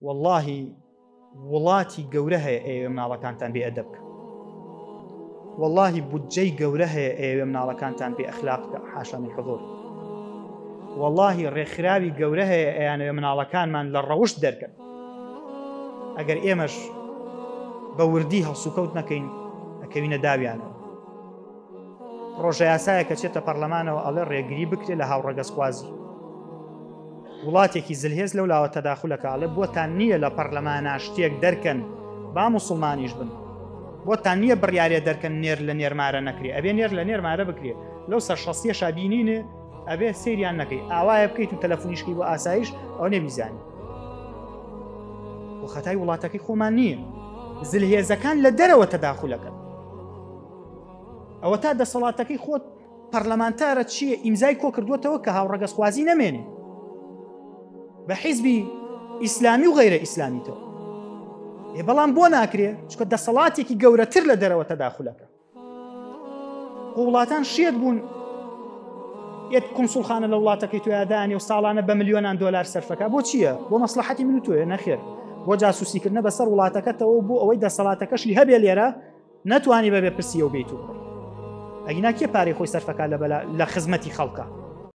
والله وڵاتی گەورە هەیە ئێوە مناڵەکانتان بێ ئەدەب بکە، والله بودجەی گەورە هەیە ئێوە مناڵەکانتان بێ ئەخلاق بکە حاشا من حضور، والله ڕێکخراوی گەورە هەیە ئەیانەوە مناڵەکانمان لە ڕەوشت دەرکەن. ئەگەر ئێمەش بە وردی هەڵسوکەوت نەکەین ئەکەوینە داویانەوە. ڕۆژە یاسایە کە چێتە پەرلەمانەوە ئەڵێ ڕێگری بکرێت لە هاوڕەگەسخوازی. وڵاتێکی زلهێز لەو لاوە تەداخولەکە ئەڵێ بۆتان نییە لە پەرلەمانە شتێک دەرکەن با موسڵمانیش بن، بۆتان نییە بڕیارێ دەرکەن نێر لە نێرمارە نەکرێ، ئەبێ نێر لە نێرمارە بکرێ. لەو سەرشەسیە شابینینێ ئەبێ سەیریان نەکەی، ئاوایە بکەیت و تەلەفۆنیشکی بۆ ئاسایش ئەو نەبیزانی. و خەتای وڵاتەکەی خۆمان نییە، زلهێزەکان لە دەرەوە تەداخولەکەن. ئەوە تا دەسەڵاتەکەی خۆت پەرلەمانتارە چییە ئیمزای کۆ کردووەتەوە کە هاوڕەگەسخوازی نەمێنێ بە حیزبی ئیسلامی و غەیرە ئیسلامیتەوە. بەڵام بۆ ناکرێ چکە دەسەڵاتێکی گەورەتر لە دەرەوە تەداخولەکە. وڵاتان شێت بوون یەک کۆنسوڵخانە لە وڵاتەکەی تۆیادانی و ساڵانە بە ملیۆنان دۆلار سەرفەکە. بۆ چییە؟ بۆ مەسلحەتی من و تۆیە نەخێر، بۆ جاسوسیکردنە بەسەر وڵاتەکەتەوە بوو ئەوەی دەسەڵاتەکەشی هەبێ لێرە نەتوانی بەبێ پرسیە و بێت و ئەگینا کێ پارەی خۆی سەرفەکە لە خزمەتی خەڵکە.